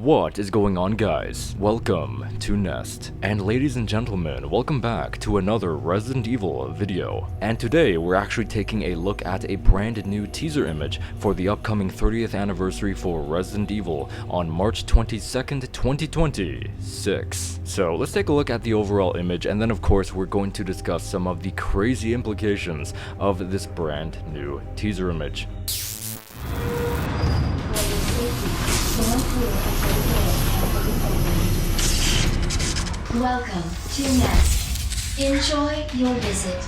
What is going on, guys? Welcome to Nest. And ladies and gentlemen, welcome back to another Resident Evil video. And today we're actually taking a look at a brand new teaser image for the upcoming 30th anniversary for Resident Evil on March 22nd, 2026. So let's take a look at the overall image, and then of course we're going to discuss some of the crazy implications of this brand new teaser image. Welcome to Nest. Enjoy your visit.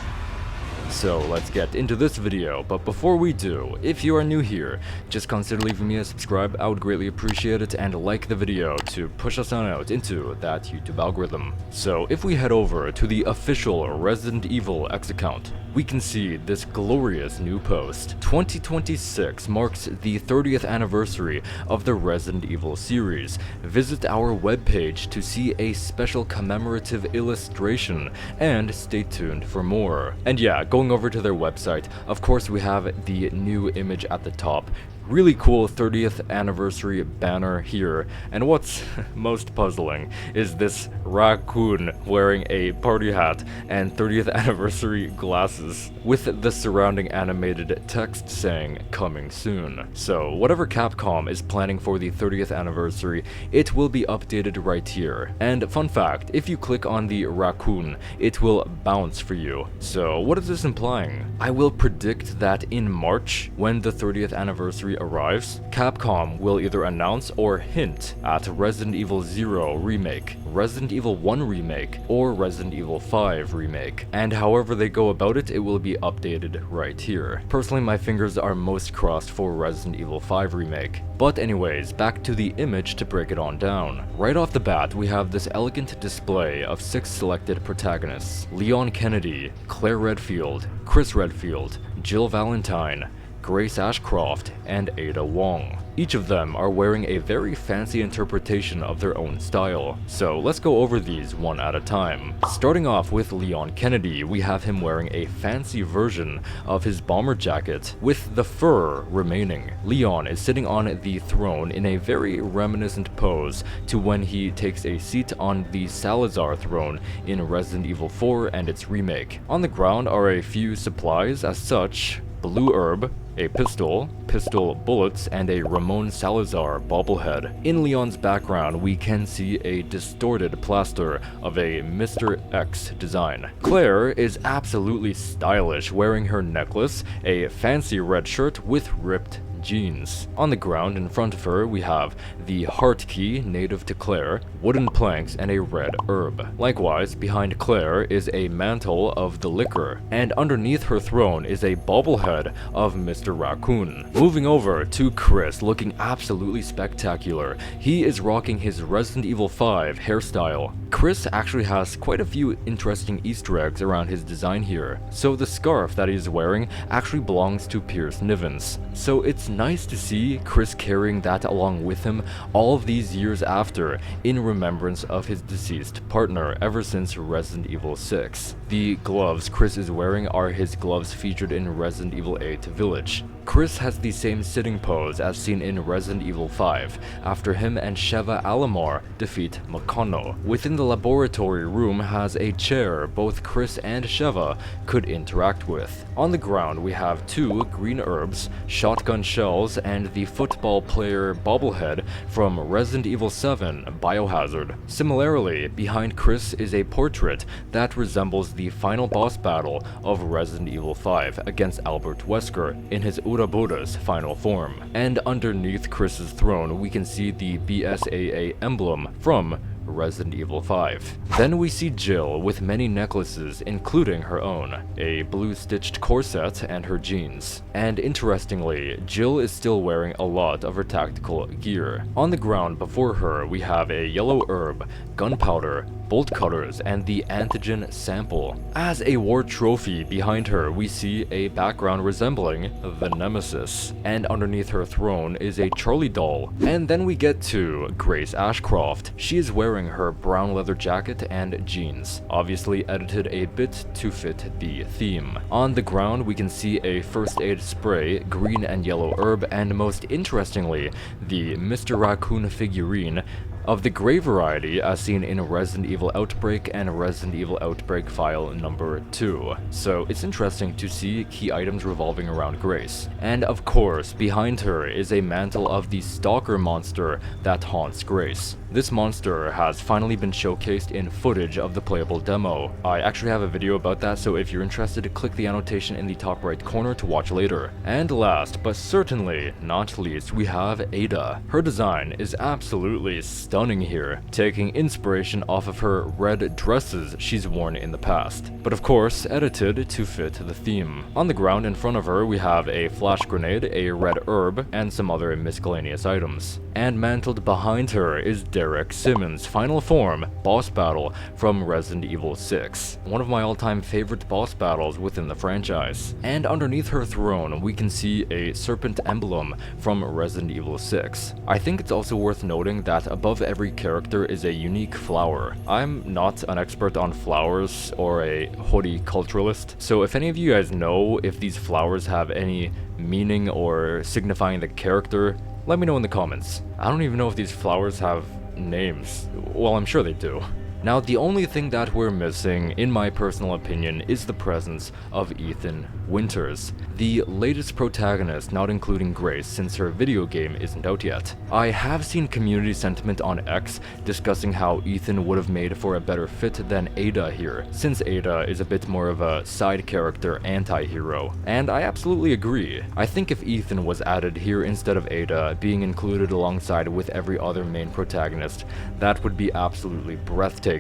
So let's get into this video, but before we do, if you are new here, just consider leaving me a subscribe. I would greatly appreciate it, and like the video to push us on out into that YouTube algorithm. So if we head over to the official Resident Evil X account, we can see this glorious new post. 2026 marks the 30th anniversary of the Resident Evil series. Visit our webpage to see a special commemorative illustration, and stay tuned for more. And yeah, going over to their website, of course we have the new image at the top. Really cool 30th anniversary banner here, and what's most puzzling is this raccoon wearing a party hat and 30th anniversary glasses with the surrounding animated text saying coming soon. So whatever Capcom is planning for the 30th anniversary, it will be updated right here. And fun fact, if you click on the raccoon, it will bounce for you. So what is this implying? I will predict that in March, when the 30th anniversary arrives, Capcom will either announce or hint at Resident Evil 0 Remake, Resident Evil 1 Remake, or Resident Evil 5 Remake. And however they go about it, it will be updated right here. Personally, my fingers are most crossed for Resident Evil 5 Remake. But anyways, back to the image to break it on down. Right off the bat, we have this elegant display of 6 selected protagonists: Leon Kennedy, Claire Redfield, Chris Redfield, Jill Valentine, Grace Ashcroft, and Ada Wong. Each of them are wearing a very fancy interpretation of their own style, so let's go over these one at a time. Starting off with Leon Kennedy, we have him wearing a fancy version of his bomber jacket, with the fur remaining. Leon is sitting on the throne in a very reminiscent pose to when he takes a seat on the Salazar throne in Resident Evil 4 and its remake. On the ground are a few supplies as such: blue herb, a pistol bullets, and a Ramon Salazar bobblehead. In Leon's background, we can see a distorted plaster of a Mr. X design. Claire is absolutely stylish, wearing her necklace, a fancy red shirt with ripped jeans. On the ground in front of her, we have the heart key native to Claire, wooden planks, and a red herb. Likewise, behind Claire is a mantle of the liquor, and underneath her throne is a bobblehead of Mr. Raccoon. Moving over to Chris, looking absolutely spectacular. He is rocking his Resident Evil 5 hairstyle. Chris actually has quite a few interesting Easter eggs around his design here. So the scarf that he's wearing actually belongs to Pierce Nivens. So it's nice to see Chris carrying that along with him all of these years after, in remembrance of his deceased partner ever since Resident Evil 6. The gloves Chris is wearing are his gloves featured in Resident Evil 8 Village. Chris has the same sitting pose as seen in Resident Evil 5, after him and Sheva Alomar defeat Makono. Within the laboratory room has a chair both Chris and Sheva could interact with. On the ground we have 2 green herbs, shotgun shells, and the football player bobblehead from Resident Evil 7 Biohazard. Similarly, behind Chris is a portrait that resembles the final boss battle of Resident Evil 5 against Albert Wesker in his Uraboda's final form. And underneath Chris's throne, we can see the BSAA emblem from Resident Evil 5. Then we see Jill with many necklaces, including her own, a blue stitched corset, and her jeans. And interestingly, Jill is still wearing a lot of her tactical gear. On the ground before her, we have a yellow herb, gunpowder, bolt cutters, and the antigen sample. As a war trophy behind her, we see a background resembling the Nemesis, and underneath her throne is a Charlie doll. And then we get to Grace Ashcroft. She is wearing wearing her brown leather jacket and jeans, obviously edited a bit to fit the theme. On the ground we can see a first aid spray, green and yellow herb, and most interestingly, the Mr. Raccoon figurine of the grey variety as seen in Resident Evil Outbreak and Resident Evil Outbreak File number 2. So it's interesting to see key items revolving around Grace. And of course, behind her is a mantle of the Stalker monster that haunts Grace. This monster has finally been showcased in footage of the playable demo. I actually have a video about that, so if you're interested, click the annotation in the top right corner to watch later. And last, but certainly not least, we have Ada. Her design is absolutely stunning here, taking inspiration off of her red dresses she's worn in the past, but of course edited to fit the theme. On the ground in front of her we have a flash grenade, a red herb, and some other miscellaneous items. And mantled behind her is Derek Simmons' final form boss battle from Resident Evil 6, one of my all-time favorite boss battles within the franchise. And underneath her throne we can see a serpent emblem from Resident Evil 6. I think it's also worth noting that above every character is a unique flower. I'm not an expert on flowers or a horticulturalist, so if any of you guys know if these flowers have any meaning or signifying the character, let me know in the comments. I don't even know if these flowers have names. Well, I'm sure they do. Now, the only thing that we're missing, in my personal opinion, is the presence of Ethan Winters, the latest protagonist, not including Grace, since her video game isn't out yet. I have seen community sentiment on X discussing how Ethan would have made for a better fit than Ada here, since Ada is a bit more of a side character anti-hero, and I absolutely agree. I think if Ethan was added here instead of Ada, being included alongside with every other main protagonist, that would be absolutely breathtaking.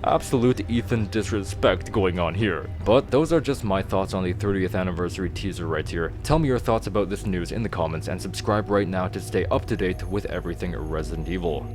Absolute Ethan disrespect going on here. But those are just my thoughts on the 30th anniversary teaser right here. Tell me your thoughts about this news in the comments and subscribe right now to stay up to date with everything Resident Evil.